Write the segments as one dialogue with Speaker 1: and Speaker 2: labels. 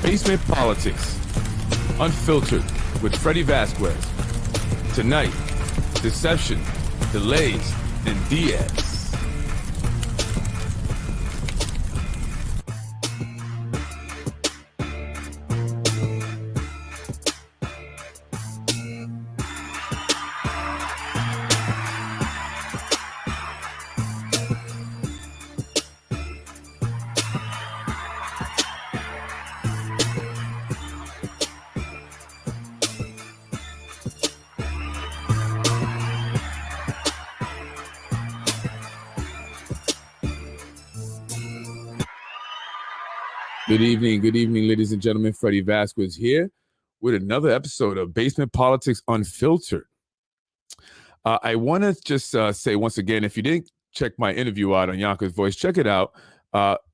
Speaker 1: Basement Politics, Unfiltered with Freddy Vazquez. Tonight, deception, delays, and Diaz. Good evening, ladies and gentlemen. Freddy Vazquez here with another episode of Basement Politics Unfiltered. I want to just say once again, if you didn't check my interview out on Yonkers Voice, check it out.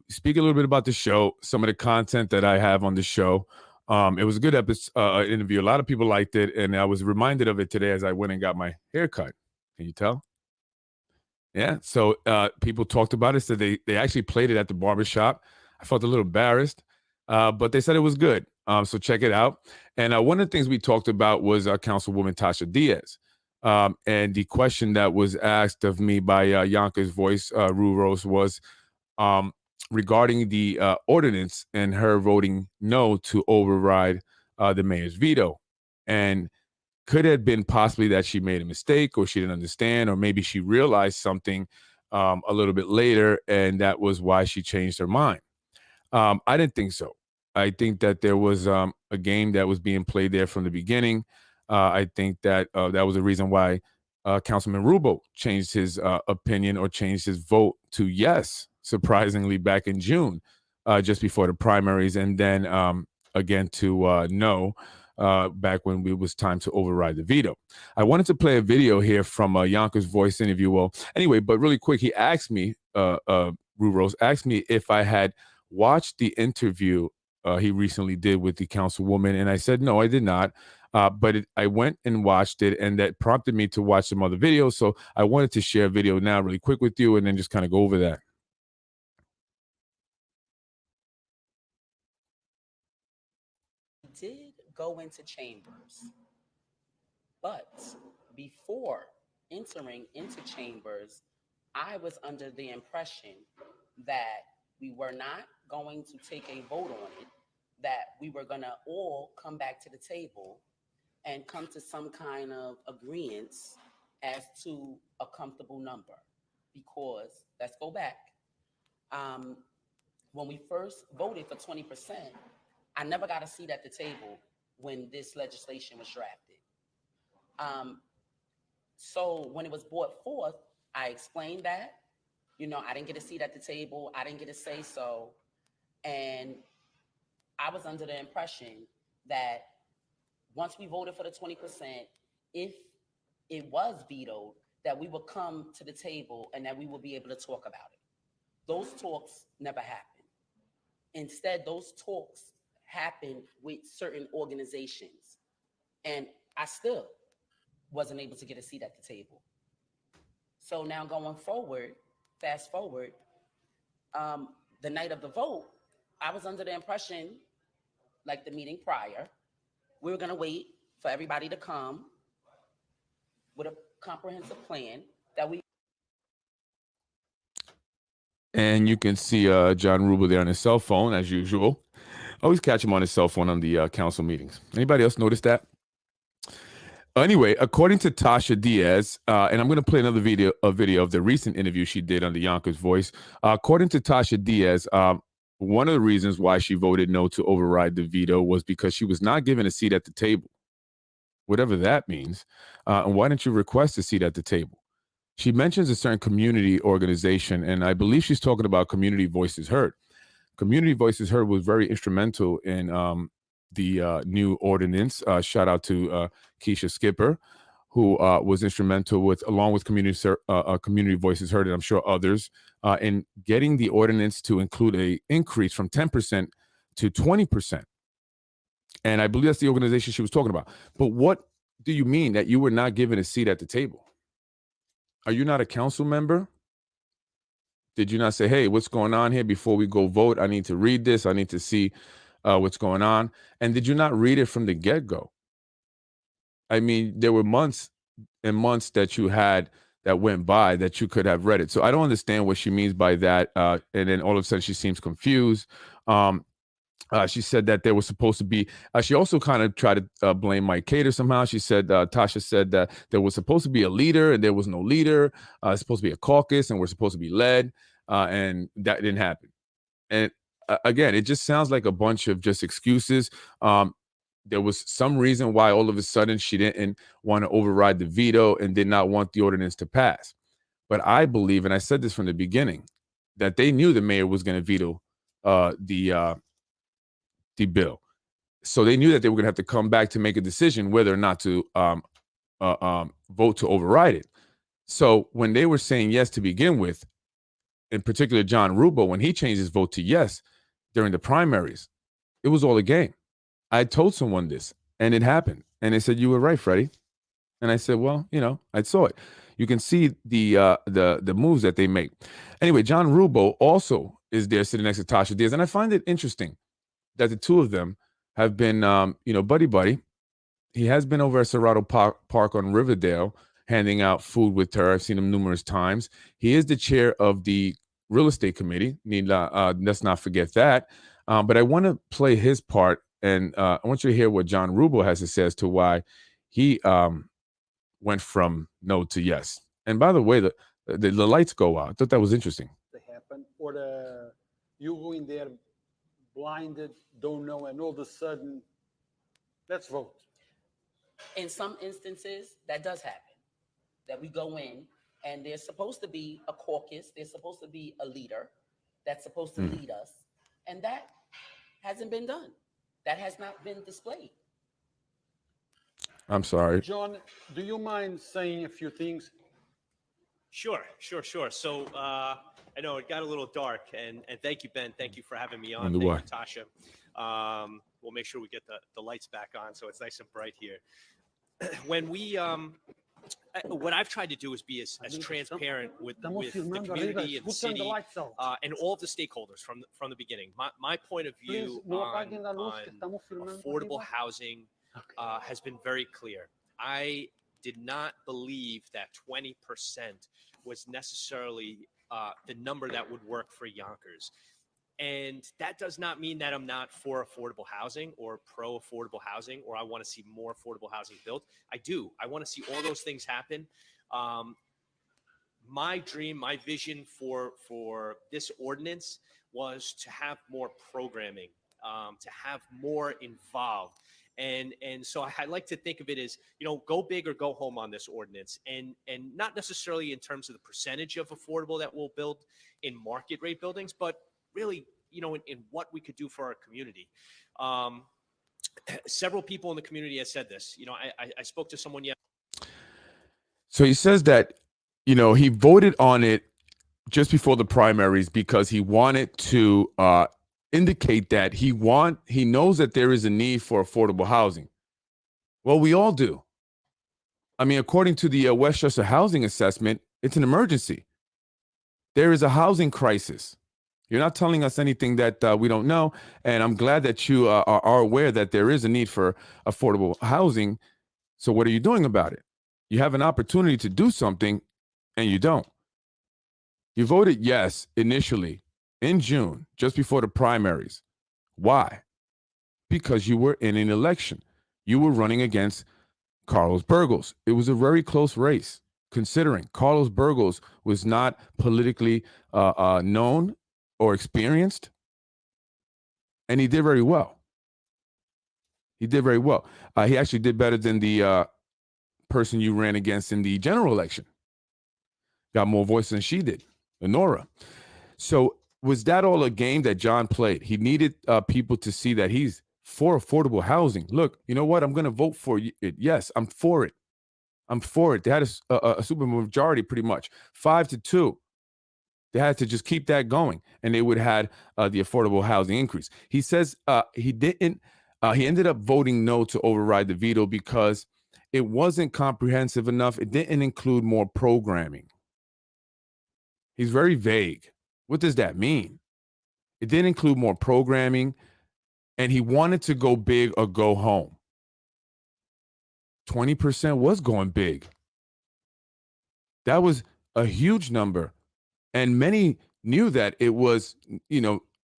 Speaker 1: Speak a little bit about the show, some of the content that I have on the show. It was a good interview. A lot of people liked it, and I was reminded of it today as I went and got my hair cut. Can you tell? Yeah, so people talked about it, said they actually played it at the barbershop. I felt a little embarrassed, but they said it was good. So check it out. And one of the things we talked about was Councilwoman Tasha Diaz. And the question that was asked of me by Yonkers Voice, Ruros, was regarding the ordinance and her voting no to override the mayor's veto. And could it have been possibly that she made a mistake, or she didn't understand, or maybe she realized something a little bit later, and that was why she changed her mind. I didn't think so. I think that there was a game that was being played there from the beginning. I think that that was the reason why Councilman Rubio changed his opinion, or changed his vote to yes, surprisingly, back in June, just before the primaries, and then again to no back when it was time to override the veto. I wanted to play a video here from a Yonkers Voice interview. Well, anyway, but really quick, he asked me, Rubio asked me if I had watched the interview he recently did with the councilwoman, and I said no, I did not. But I went and watched it, and that prompted me to watch some other videos. So I wanted to share a video now really quick with you, and then just kind of go over that.
Speaker 2: Did go into chambers, but before entering into chambers, I was under the impression that we were not going to take a vote on it, that we were going to all come back to the table and come to some kind of agreement as to a comfortable number. Because let's go back. When we first voted for 20%, I never got a seat at the table when this legislation was drafted. So when it was brought forth, I explained that, I didn't get a seat at the table. I didn't get to say so. And I was under the impression that once we voted for the 20%, if it was vetoed, that we would come to the table and that we would be able to talk about it. Those talks never happened. Instead, those talks happened with certain organizations. And I still wasn't able to get a seat at the table. So now going forward, fast forward, the night of the vote, I was under the impression, like the meeting prior, we were going to wait for everybody to come with a comprehensive plan that we.
Speaker 1: And you can see John Rubio there on his cell phone, as usual. Always catch him on his cell phone on the council meetings. Anybody else notice that? Anyway, according to Tasha Diaz, and I'm going to play another video of the recent interview she did on the Yonkers Voice. According to Tasha Diaz, one of the reasons why she voted no to override the veto was because she was not given a seat at the table, whatever that means. And why didn't you request a seat at the table? She mentions a certain community organization, and I believe she's talking about Community Voices Heard. Community Voices Heard was very instrumental in the new ordinance. Shout out to Keisha Skipper, who was instrumental along with Community Voices Heard, and I'm sure others, in getting the ordinance to include an increase from 10% to 20%. And I believe that's the organization she was talking about. But what do you mean that you were not given a seat at the table? Are you not a council member? Did you not say, hey, what's going on here before we go vote? I need to read this. I need to see what's going on? And did you not read it from the get-go? I mean, there were months and months that you had that went by that you could have read it. So I don't understand what she means by that. And then all of a sudden she seems confused. She said that there was supposed to be, she also kind of tried to blame Mike Cater somehow. She said, Tasha said that there was supposed to be a leader and there was no leader. It's supposed to be a caucus and we're supposed to be led. And that didn't happen. And again, it just sounds like a bunch of just excuses. There was some reason why all of a sudden she didn't want to override the veto and did not want the ordinance to pass. But I believe, and I said this from the beginning, that they knew the mayor was going to veto the bill. So they knew that they were going to have to come back to make a decision whether or not to vote to override it. So when they were saying yes to begin with, in particular John Rubio, when he changed his vote to yes during the primaries, it was all a game. I told someone this, and it happened. And they said, "You were right, Freddie." And I said, "Well, I saw it." You can see the moves that they make. Anyway, John Rubio also is there sitting next to Tasha Diaz. And I find it interesting that the two of them have been, buddy-buddy. He has been over at Serrato Park on Riverdale handing out food with her. I've seen him numerous times. He is the chair of the real estate committee. Let's not forget that. But I want to play his part, and I want you to hear what John Rubio has to say as to why he went from no to yes. And by the way, the lights go out. I thought that was interesting.
Speaker 3: They happen, or you go in there blinded, don't know, and all of a sudden, let's vote.
Speaker 2: In some instances, that does happen. That we go in and there's supposed to be a caucus, there's supposed to be a leader that's supposed to lead us, and that hasn't been done. That has not been displayed.
Speaker 1: I'm sorry.
Speaker 3: John, do you mind saying a few things?
Speaker 4: Sure. So I know it got a little dark, and thank you, Ben. Thank you for having me on. Thank you, Tasha. We'll make sure we get the lights back on so it's nice and bright here. When we, what I've tried to do is be as transparent with the community and the city and all of the stakeholders from the beginning. My point of view on affordable housing has been very clear. I did not believe that 20% was necessarily the number that would work for Yonkers. And that does not mean that I'm not for affordable housing or pro-affordable housing, or I want to see more affordable housing built. I do. I want to see all those things happen. My dream, my vision for this ordinance was to have more programming, to have more involved. And so I like to think of it as, go big or go home on this ordinance, and not necessarily in terms of the percentage of affordable that we'll build in market rate buildings, but really, in what we could do for our community. Several people in the community have said this. I spoke to someone yesterday.
Speaker 1: So he says that, he voted on it just before the primaries because he wanted to indicate that he knows that there is a need for affordable housing. Well, we all do. I mean, according to the Westchester Housing Assessment, it's an emergency. There is a housing crisis. You're not telling us anything that we don't know, and I'm glad that you are aware that there is a need for affordable housing. So what are you doing about it? You have an opportunity to do something, and you don't. You voted yes initially in June, just before the primaries. Why? Because you were in an election. You were running against Carlos Burgos. It was a very close race, considering Carlos Burgos was not politically known or experienced, and he did very well. He actually did better than the person you ran against in the general election. Got more voice than she did, Honora. So was that all a game that John played? He needed people to see that he's for affordable housing. Look, you know what? I'm going to vote for it. Yes, I'm for it. They had a super majority pretty much, 5-2. They had to just keep that going, and they would have had the affordable housing increase. He says he didn't. He ended up voting no to override the veto because it wasn't comprehensive enough. It didn't include more programming. He's very vague. What does that mean? It didn't include more programming. and he wanted to go big or go home. 20% was going big. That was a huge number. And many knew that it was,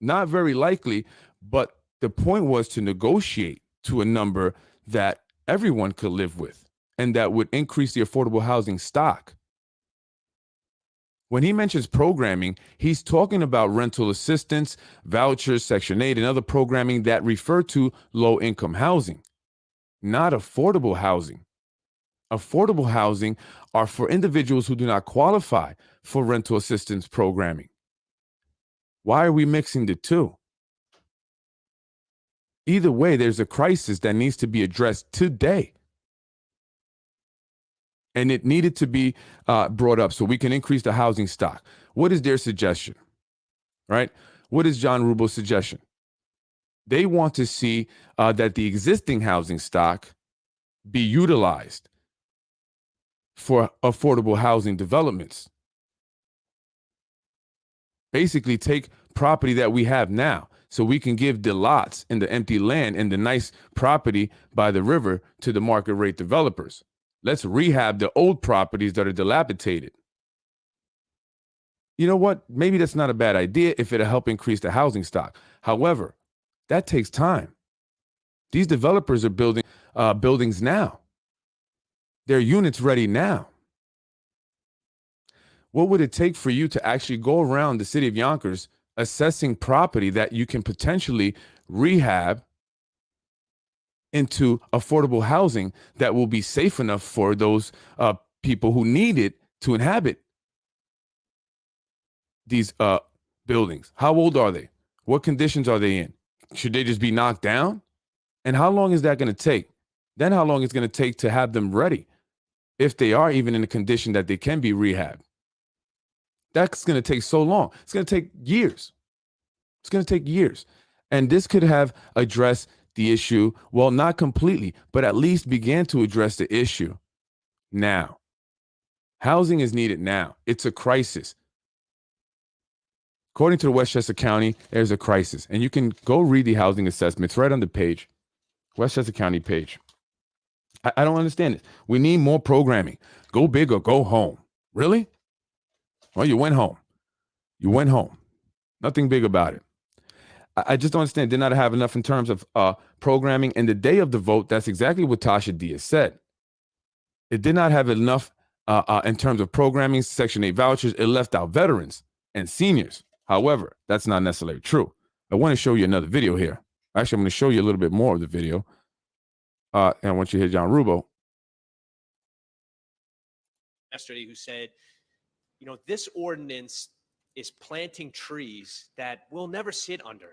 Speaker 1: not very likely, but the point was to negotiate to a number that everyone could live with and that would increase the affordable housing stock. When he mentions programming, he's talking about rental assistance, vouchers, Section 8, and other programming that refer to low-income housing, not affordable housing. Affordable housing are for individuals who do not qualify for rental assistance programming. Why are we mixing the two? Either way, there's a crisis that needs to be addressed today. And it needed to be brought up so we can increase the housing stock. What is their suggestion? Right? What is John Rubo's suggestion? They want to see that the existing housing stock be utilized for affordable housing developments. Basically, take property that we have now so we can give the lots and the empty land and the nice property by the river to the market rate developers. Let's rehab the old properties that are dilapidated. You know what? Maybe that's not a bad idea if it'll help increase the housing stock. However, that takes time. These developers are building buildings now. Their units ready now. What would it take for you to actually go around the city of Yonkers assessing property that you can potentially rehab into affordable housing that will be safe enough for those people who need it to inhabit these buildings? How old are they? What conditions are they in? Should they just be knocked down? And how long is that going to take? Then how long is it going to take to have them ready if they are even in a condition that they can be rehabbed? That's going to take so long. It's going to take years. It's going to take years. And this could have addressed the issue, well, not completely, but at least began to address the issue now. Housing is needed now. It's a crisis. According to the Westchester County, there's a crisis. And you can go read the housing assessments right on the page, Westchester County page. I don't understand it. We need more programming. Go big or go home. Really? Well, you went home. You went home. Nothing big about it. I just don't understand. Did not have enough in terms of programming. And the day of the vote, that's exactly what Tasha Diaz said. It did not have enough in terms of programming, Section 8 vouchers. It left out veterans and seniors. However, that's not necessarily true. I want to show you another video here. Actually, I'm going to show you a little bit more of the video. And I want you to hear John Rubo.
Speaker 4: Yesterday, who said, this ordinance is planting trees that we'll never sit under.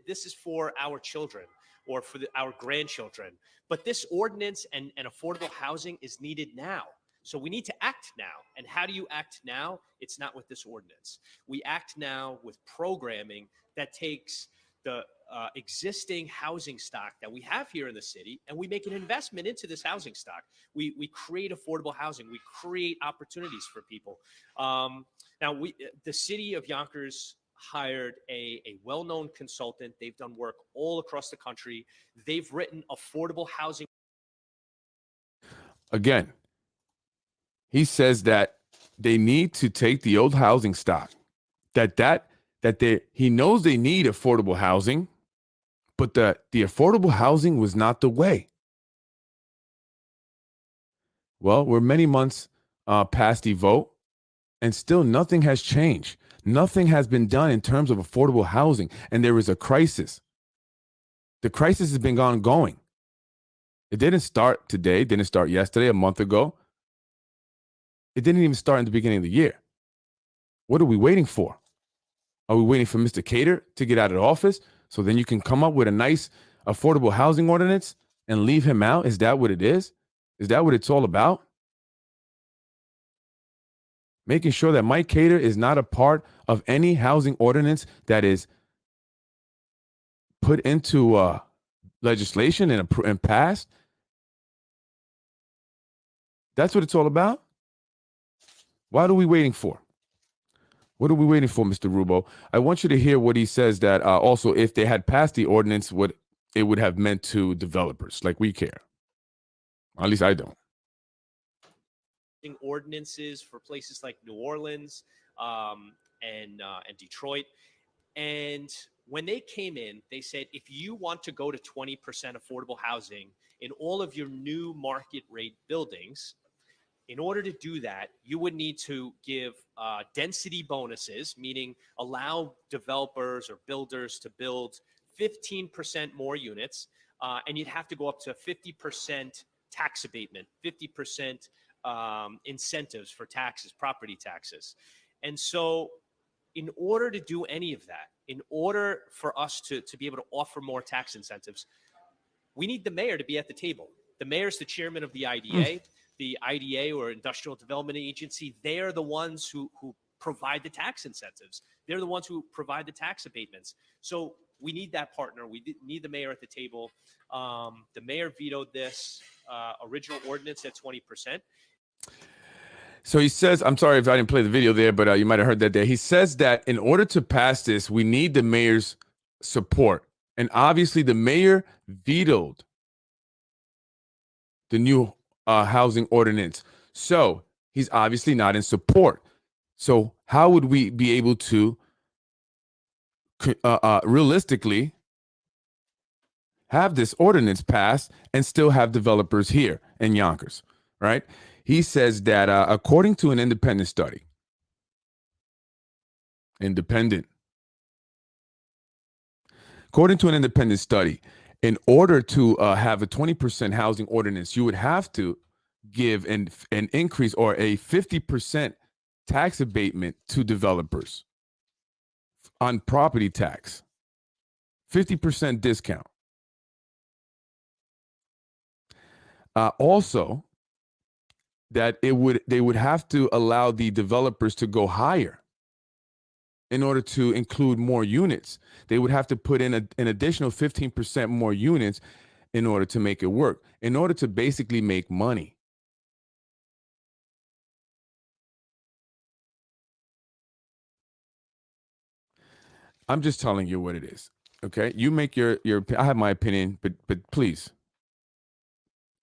Speaker 4: This is for our children or for our grandchildren. But this ordinance and affordable housing is needed now. So we need to act now. And how do you act now? It's not with this ordinance. We act now with programming that takes the existing housing stock that we have here in the city, and we make an investment into this housing stock. We create affordable housing. We create opportunities for people. Now, the city of Yonkers hired a well-known consultant. They've done work all across the country. They've written affordable housing.
Speaker 1: Again, he says that they need to take the old housing stock, he knows they need affordable housing, but the affordable housing was not the way. Well, we're many months past the vote, and still nothing has changed. Nothing has been done in terms of affordable housing, and there is a crisis. The crisis has been ongoing. It didn't start today, didn't start yesterday, a month ago. It didn't even start in the beginning of the year. What are we waiting for? Are we waiting for Mr. Cater to get out of office so then you can come up with a nice affordable housing ordinance and leave him out? Is that what it is? Is that what it's all about? Making sure that Mike Cater is not a part of any housing ordinance that is put into legislation and passed. That's what it's all about. What are we waiting for? What are we waiting for, Mr. Rubo? I want you to hear what he says that also if they had passed the ordinance, what it would have meant to developers. Like we care. At least I don't.
Speaker 4: Ordinances for places like New Orleans and Detroit. And when they came in, they said, if you want to go to 20% affordable housing in all of your new market rate buildings, in order to do that, you would need to give density bonuses, meaning allow developers or builders to build 15% more units, and you'd have to go up to 50% tax abatement, 50% incentives for taxes, property taxes. And so in order to do any of that, in order for us to be able to offer more tax incentives, we need the mayor to be at the table. The mayor's the chairman of the IDA. The IDA, or Industrial Development Agency, they're the ones who provide the tax incentives. They're the ones who provide the tax abatements. So we need that partner. We need the mayor at the table. The mayor vetoed this original ordinance at 20%.
Speaker 1: So he says, I'm sorry if I didn't play the video there, but you might have heard that there. He says that in order to pass this, we need the mayor's support. And obviously the mayor vetoed the new housing ordinance. So he's obviously not in support. So how would we be able to realistically have this ordinance passed and still have developers here in Yonkers, right? He says that according to an independent study, according to an independent study, in order to have a 20% housing ordinance, you would have to give an increase or a 50% tax abatement to developers on property tax, 50% discount. Also, that they would have to allow the developers to go higher in order to include more units. They would have to put in an additional 15% more units in order to make it work, in order to basically make money. I'm just telling you what it is. Okay. You make your I have my opinion, but please,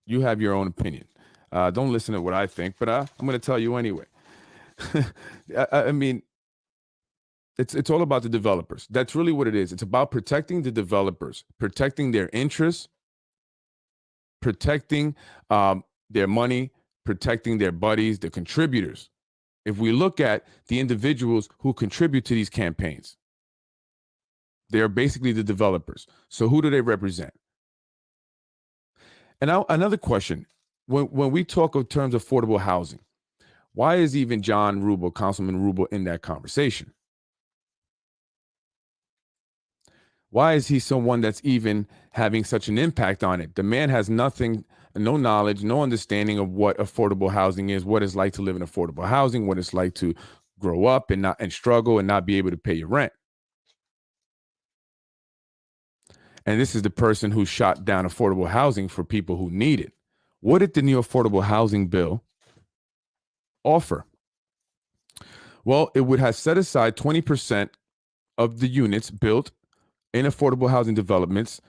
Speaker 1: you have your own opinion. Don't listen to what I think, but I'm going to tell you anyway. I mean, it's all about the developers. That's really what it is. It's about protecting the developers, protecting their interests, protecting their money, protecting their buddies, the contributors. If we look at the individuals who contribute to these campaigns, they are basically the developers. So who do they represent? And now another question. When we talk in terms of affordable housing, why is even John Rubel, Councilman Rubel, in that conversation? Why is he someone that's even having such an impact on it? The man has nothing, no knowledge, no understanding of what affordable housing is, what it's like to live in affordable housing, what it's like to grow up and struggle and not be able to pay your rent. And this is the person who shot down affordable housing for people who need it. What did the new affordable housing bill offer? Well, it would have set aside 20% of the units built in affordable housing developments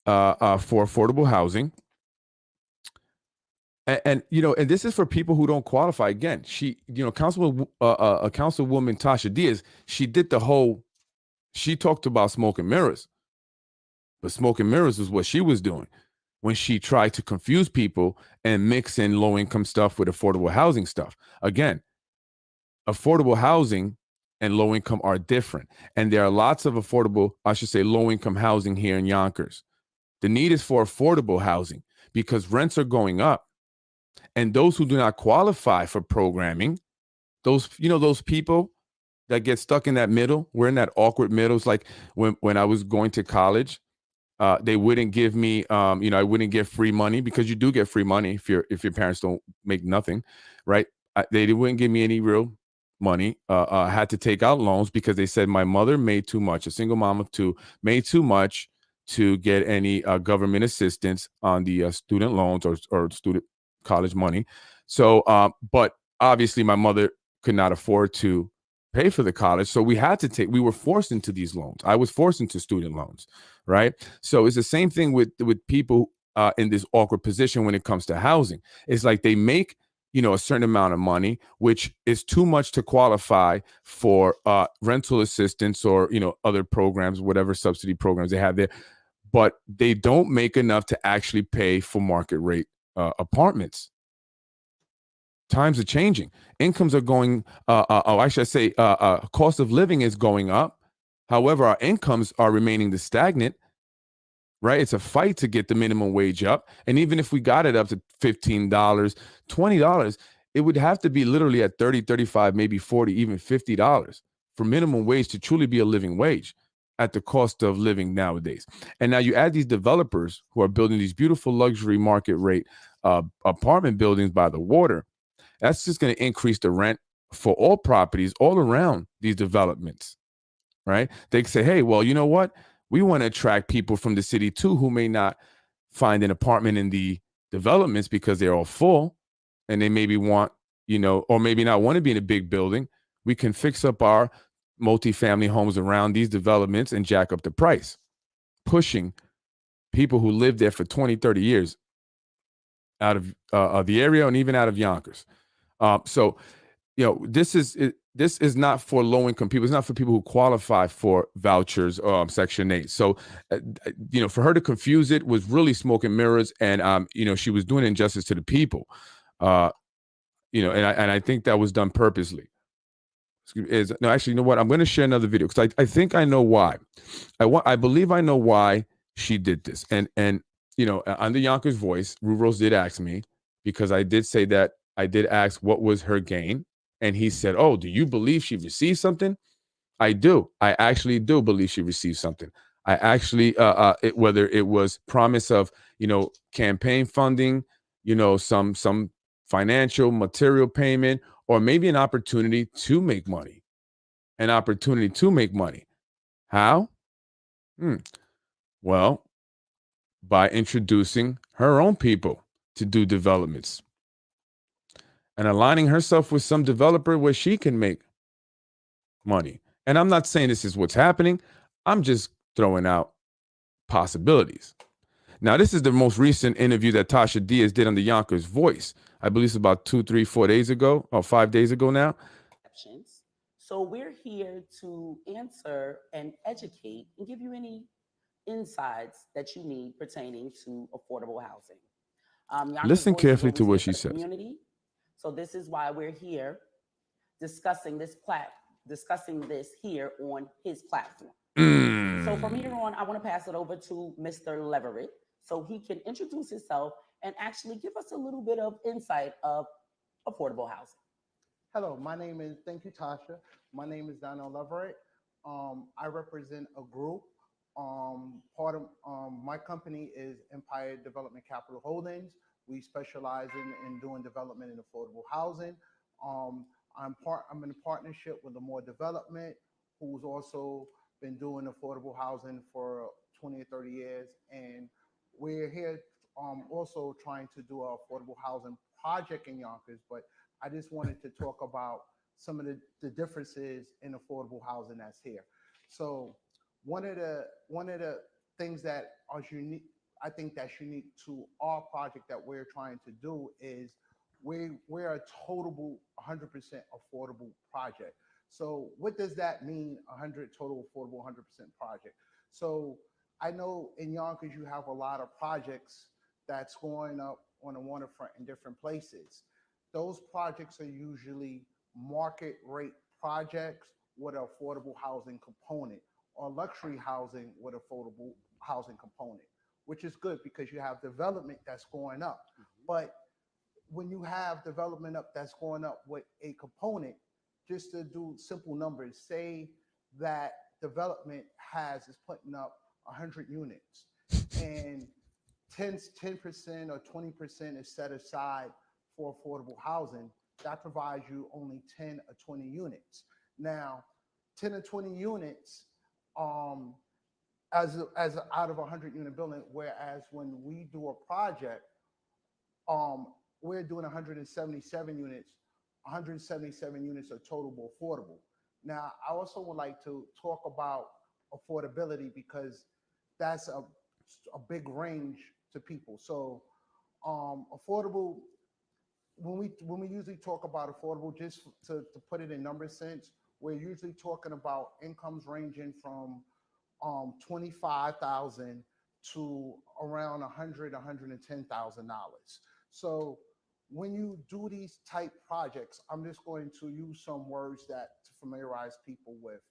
Speaker 1: for affordable housing. And this is for people who don't qualify. Again, Councilwoman Tasha Diaz, she talked about smoke and mirrors. But smoke and mirrors was what she was doing when she tried to confuse people and mix in low-income stuff with affordable housing stuff. Again, affordable housing and low-income are different. And there are lots of low-income housing here in Yonkers. The need is for affordable housing because rents are going up. And those who do not qualify for programming, those people that get stuck in that middle, we're in that awkward middle. It's like when I was going to college, they wouldn't give me, I wouldn't get free money, because you do get free money if your parents don't make nothing, right? They wouldn't give me any real money. I had to take out loans because they said my mother made too much, a single mom of two, made too much to get any government assistance on the student loans or student college money. So, but obviously my mother could not afford to pay for the college. So we were forced into these loans. I was forced into student loans, right? So it's the same thing with people in this awkward position when it comes to housing. It's like they make, a certain amount of money, which is too much to qualify for rental assistance or, other programs, whatever subsidy programs they have there. But they don't make enough to actually pay for market rate apartments. Times are changing. Incomes are going, cost of living is going up. However, our incomes are remaining stagnant, right? It's a fight to get the minimum wage up. And even if we got it up to $15, $20, it would have to be literally at 30, 35, maybe 40, even $50 for minimum wage to truly be a living wage at the cost of living nowadays. And now you add these developers who are building these beautiful luxury market rate apartment buildings by the water. That's just going to increase the rent for all properties all around these developments, right? They say, hey, well, you know what? We want to attract people from the city too who may not find an apartment in the developments because they're all full and they maybe want, or maybe not want to be in a big building. We can fix up our multifamily homes around these developments and jack up the price, pushing people who live there for 20, 30 years out of the area and even out of Yonkers. So, this is not for low-income people. It's not for people who qualify for vouchers or Section 8. So, for her to confuse it was really smoke and mirrors, and she was doing injustice to the people. And I think that was done purposely. No, actually, you know what? I'm going to share another video because I think I know why. I believe I know why she did this. And on the Yonkers Voice, Rose did ask me, because I did say that I did ask what was her gain. And he said, oh, do you believe she received something? I do. I actually do believe she received something. I actually, whether it was promise of, campaign funding, some financial material payment, or maybe an opportunity to make money. How? Well, by introducing her own people to do developments and aligning herself with some developer where she can make money. And I'm not saying this is what's happening. I'm just throwing out possibilities. Now, this is the most recent interview that Tasha Diaz did on the Yonkers Voice. I believe it's about 2, 3, 4 days ago, or 5 days ago now.
Speaker 2: So we're here to answer and educate and give you any insights that you need pertaining to affordable housing.
Speaker 1: Listen carefully to what she says.
Speaker 2: Community. So this is why we're here discussing this here on his platform. So from here on, I want to pass it over to Mr. Leverett so he can introduce himself and actually give us a little bit of insight of affordable housing.
Speaker 5: Hello, thank you, Tasha. My name is Donell Leverett. I represent a group. Part of my company is Empire Development Capital Holdings. We specialize in doing development in affordable housing. I'm in a partnership with More Development, who's also been doing affordable housing for 20 or 30 years. And we're here also trying to do an affordable housing project in Yonkers, but I just wanted to talk about some of the differences in affordable housing that's here. So one of the things that are unique, I think that's unique to our project that we're trying to do is we're a total 100% affordable project. So what does that mean, 100 total affordable 100% project? So I know in Yonkers you have a lot of projects that's going up on the waterfront in different places. Those projects are usually market rate projects with an affordable housing component, or luxury housing with affordable housing component, which is good because you have development that's going up. But when you have development that's going up with a component, just to do simple numbers, say that development is putting up 100 units and 10% or 20% is set aside for affordable housing, that provides you only 10 or 20 units. Now, 10 or 20 units as out of a 100-unit building, whereas when we do a project, we're doing 177 units. 177 units are total affordable. Now, I also would like to talk about affordability because that's a big range to people. So, affordable. When we usually talk about affordable, just to put it in number sense, we're usually talking about incomes ranging from 25,000 to around 110,000 dollars. So when you do these type projects, I'm just going to use some words that to familiarize people with.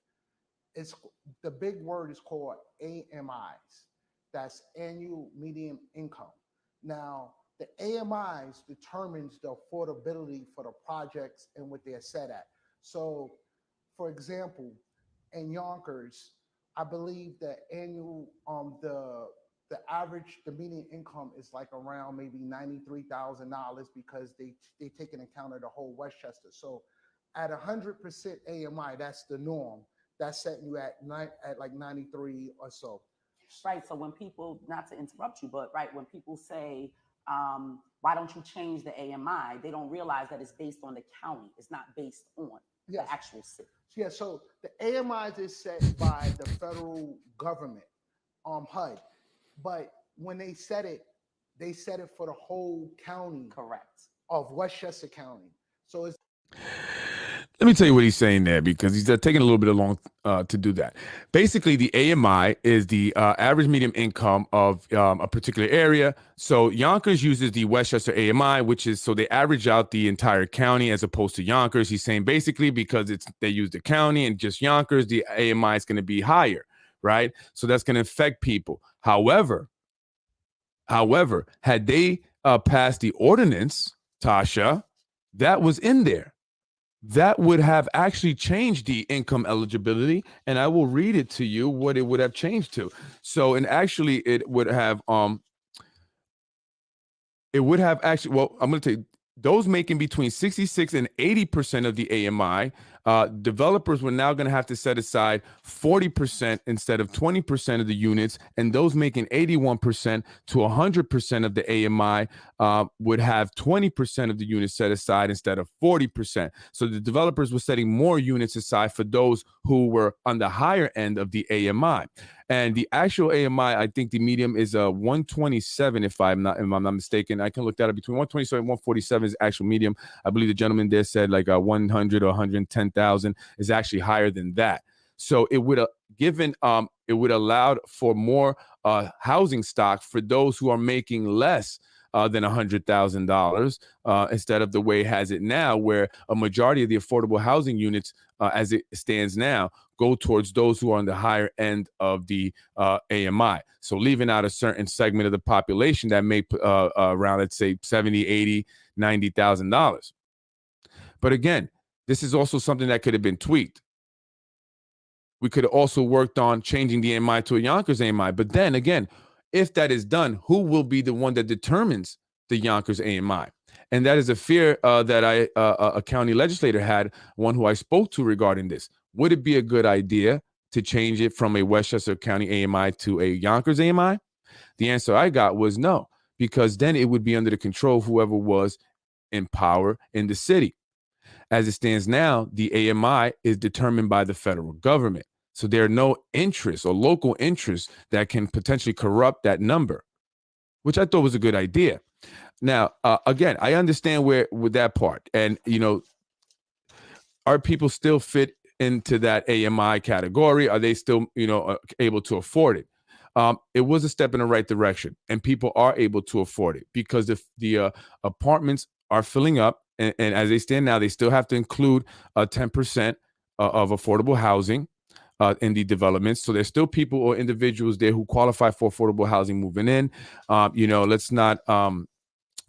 Speaker 5: It's the big word is called AMIs. That's annual median income. Now, the AMIs determines the affordability for the projects and what they're set at. So, for example, in Yonkers, I believe the annual the average the median income is like around maybe $93,000 because they take into account of the whole Westchester. So at 100% AMI, that's the norm. That's setting you at like 93 or so.
Speaker 2: Right. So when people, not to interrupt you, but right, when people say, why don't you change the AMI? They don't realize that it's based on the county. It's not based on the actual city.
Speaker 5: Yeah. So the AMI is set by the federal government, HUD. But when they set it for the whole county.
Speaker 2: Correct.
Speaker 5: Of Westchester County. So it's.
Speaker 1: Let me tell you what he's saying there, because he's taking a little bit long to do that. Basically, the AMI is the average median income of a particular area. So Yonkers uses the Westchester AMI, which is so they average out the entire county as opposed to Yonkers. He's saying basically because they use the county and just Yonkers, the AMI is going to be higher, right? So that's going to affect people. However, had they passed the ordinance, Tasha, that was in there, that would have actually changed the income eligibility, and I will read it to you what it would have changed to. So, and actually, it would have actually. Well, I'm going to tell you, those making between 66 and 80% of the AMI, developers were now going to have to set aside 40% instead of 20% of the units, and those making 81% to 100% of the AMI would have 20% of the units set aside instead of 40%. So the developers were setting more units aside for those who were on the higher end of the AMI. And the actual AMI, I think the medium is 127, if I'm not mistaken. I can look that up. Between 127 and 147 is actual medium. I believe the gentleman there said like 100 or 110,000 is actually higher than that. So it would have it would allowed for more housing stock for those who are making less than $100,000 instead of the way it has it now, where a majority of the affordable housing units, as it stands now, go towards those who are on the higher end of the AMI. So leaving out a certain segment of the population that may around, let's say, $70,000, $80,000, $90,000. But again, this is also something that could have been tweaked. We could have also worked on changing the AMI to a Yonkers AMI. But then again, if that is done, who will be the one that determines the Yonkers AMI? And that is a fear that a county legislator had, one who I spoke to regarding this. Would it be a good idea to change it from a Westchester County AMI to a Yonkers AMI? The answer I got was no, because then it would be under the control of whoever was in power in the city. As it stands now, the AMI is determined by the federal government. So there are no interests or local interests that can potentially corrupt that number, which I thought was a good idea. Now, again, I understand with that part. And, are people still fit into that AMI category? Are they still, able to afford it? It was a step in the right direction, and people are able to afford it because the apartments are filling up. And as they stand now, they still have to include 10% of affordable housing in the developments. So there's still people or individuals there who qualify for affordable housing moving in. Let's not,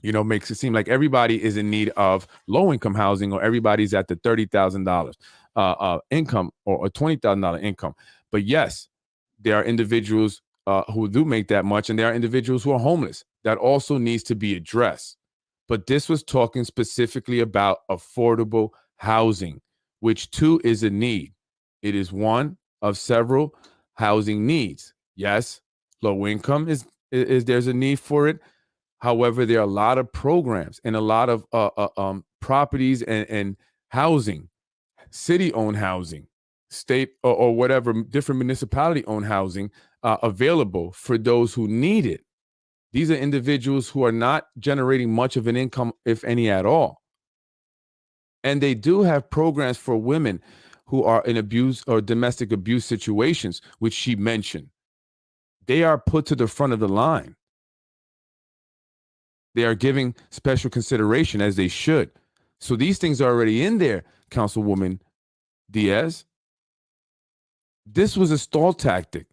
Speaker 1: makes it seem like everybody is in need of low income housing, or everybody's at the $30,000 income or a $20,000 income. But yes, there are individuals who do make that much, and there are individuals who are homeless. That also needs to be addressed. But this was talking specifically about affordable housing, which too is a need. It is one of several housing needs. Yes, low income is there's a need for it. However, there are a lot of programs and a lot of properties and housing, city-owned housing, state or whatever, different municipality-owned housing available for those who need it. These are individuals who are not generating much of an income, if any at all. And they do have programs for women who are in abuse or domestic abuse situations, which she mentioned. They are put to the front of the line. They are giving special consideration, as they should. So these things are already in there, Councilwoman Diaz. This was a stall tactic.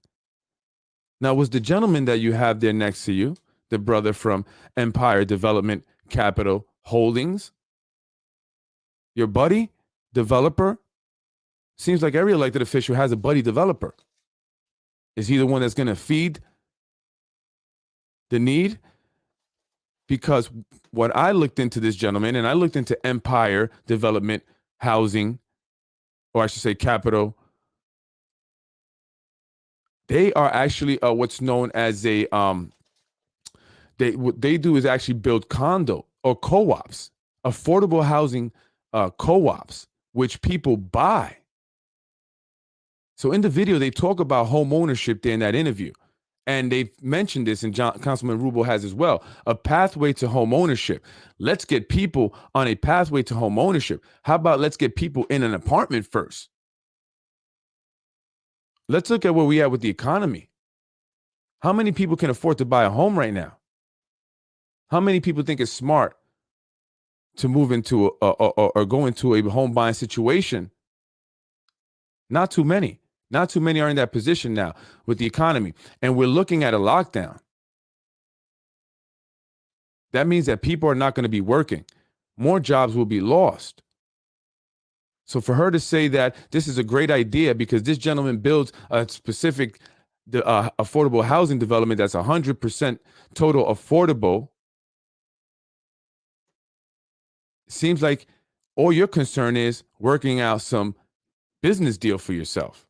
Speaker 1: Now, was the gentleman that you have there next to you, the brother from Empire Development Capital Holdings, your buddy, developer? Seems like every elected official has a buddy developer. Is he the one that's going to feed the need? Because what I looked into this gentleman, and I looked into Empire Development Housing, or I should say Capital, they are actually what's known as a what they do is actually build condo or co-ops, affordable housing co-ops, which people buy. So in the video, they talk about home ownership there in that interview. And they've mentioned this, and Councilman Rubel has as well, a pathway to home ownership. Let's get people on a pathway to home ownership. How about let's get people in an apartment first? Let's look at where we are with the economy. How many people can afford to buy a home right now? How many people think it's smart to move into or go into a home buying situation? Not too many. Not too many are in that position now with the economy. And we're looking at a lockdown. That means that people are not going to be working. More jobs will be lost. So for her to say that this is a great idea because this gentleman builds a specific affordable housing development that's 100% total affordable, seems like all your concern is working out some business deal for yourself.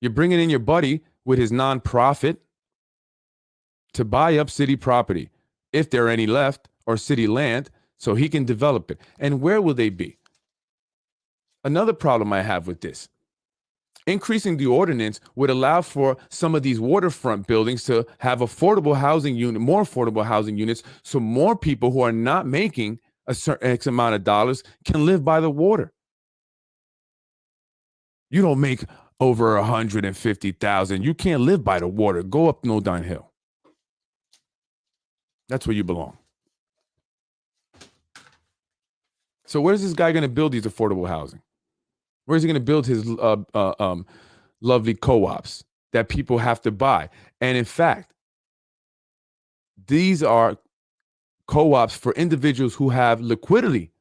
Speaker 1: You're bringing in your buddy with his nonprofit to buy up city property, if there are any left, or city land, so he can develop it. And where will they be? Another problem I have with this, increasing the ordinance would allow for some of these waterfront buildings to have affordable housing unit, more affordable housing units, so more people who are not making a certain X amount of dollars can live by the water. You don't make over 150,000. You can't live by the water. Go up no downhill. That's where you belong. So where's this guy going to build these affordable housing? Where's he going to build his lovely co-ops that people have to buy? And in fact, these are co-ops for individuals who have liquidity.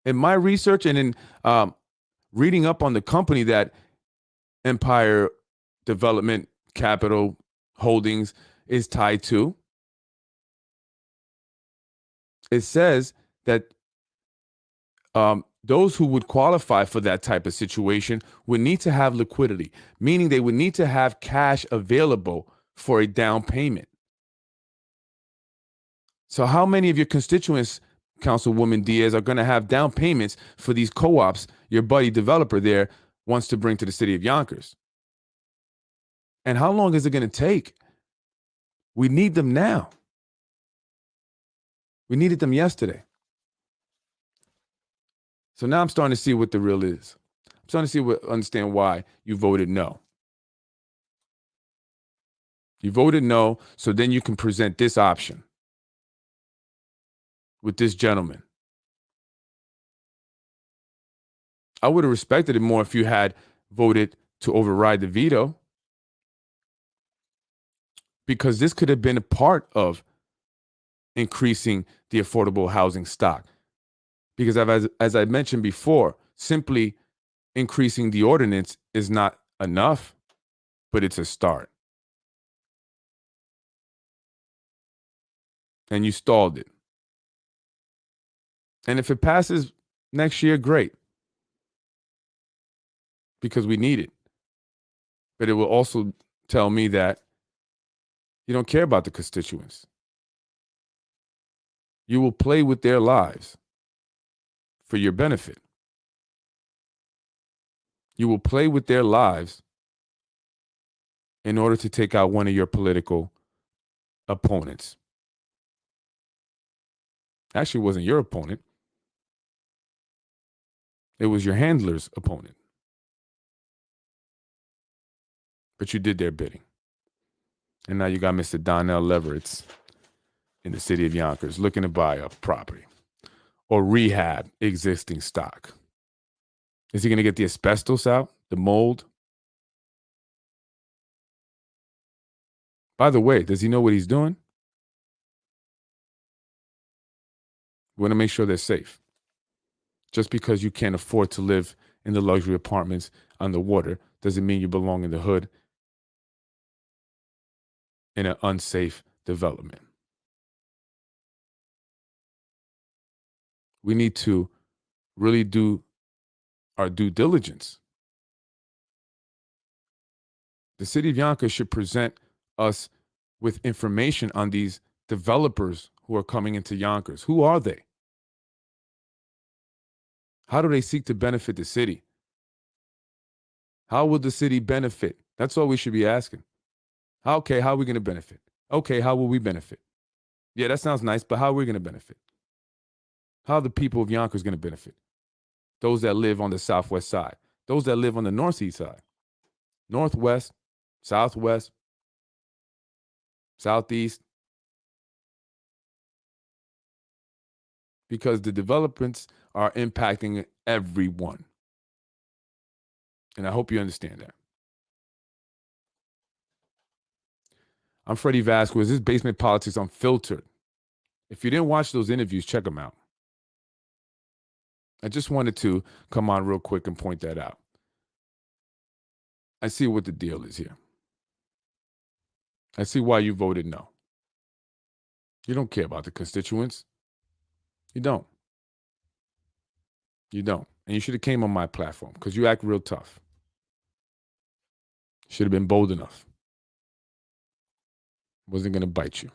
Speaker 1: In my research and in reading up on the company that Empire Development Capital Holdings is tied to, it says that those who would qualify for that type of situation would need to have liquidity, meaning they would need to have cash available for a down payment. So how many of your constituents, Councilwoman Diaz, are going to have down payments for these co-ops your buddy developer there wants to bring to the city of Yonkers? And how long is it going to take? We need them now. We needed them yesterday. So now I'm starting to see what the real is. I'm starting to understand why you voted no. You voted no, so then you can present this option with this gentleman. I would have respected it more if you had voted to override the veto, because this could have been a part of increasing the affordable housing stock. Because as I mentioned before, simply increasing the ordinance is not enough, but it's a start. And you stalled it. And if it passes next year, great. Because we need it. But it will also tell me that you don't care about the constituents. You will play with their lives for your benefit. You will play with their lives in order to take out one of your political opponents. Actually, it wasn't your opponent. It was your handler's opponent. But you did their bidding. And now you got Mr. Donell Leverett in the city of Yonkers looking to buy a property or rehab existing stock. Is he going to get the asbestos out, the mold? By the way, does he know what he's doing? We want to make sure they're safe. Just because you can't afford to live in the luxury apartments on the water doesn't mean you belong in the hood in an unsafe development. We need to really do our due diligence. The city of Yonkers should present us with information on these developers who are coming into Yonkers. Who are they? How do they seek to benefit the city? How will the city benefit? That's all we should be asking. Okay, how are we going to benefit? Okay, how will we benefit? Yeah, that sounds nice, but how are we going to benefit? How are the people of Yonkers going to benefit? Those that live on the southwest side, those that live on the northeast side, northwest, southwest, southeast. Because the developments are impacting everyone. And I hope you understand that. I'm Freddy Vazquez. This is Basement Politics Unfiltered. If you didn't watch those interviews, check them out. I just wanted to come on real quick and point that out. I see what the deal is here. I see why you voted no. You don't care about the constituents. You don't. You don't. And you should have came on my platform because you act real tough. Should have been bold enough. Wasn't going to bite you.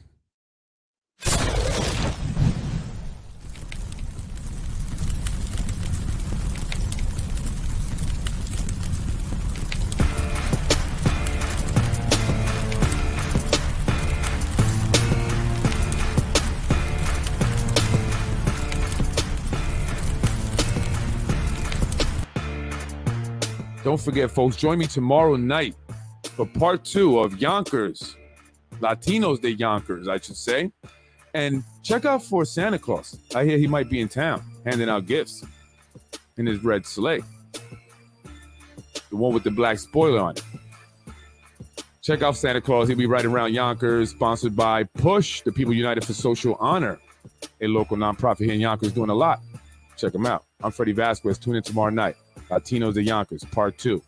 Speaker 1: Don't forget, folks, join me tomorrow night for part 2 of Yonkers, Latinos de Yonkers, I should say. And check out for Santa Claus. I hear he might be in town handing out gifts in his red sleigh. The one with the black spoiler on it. Check out Santa Claus. He'll be right around Yonkers, sponsored by Push, the People United for Social Honor, a local nonprofit here in Yonkers doing a lot. Check them out. I'm Freddy Vazquez. Tune in tomorrow night. Latinos de Yonkers, part 2.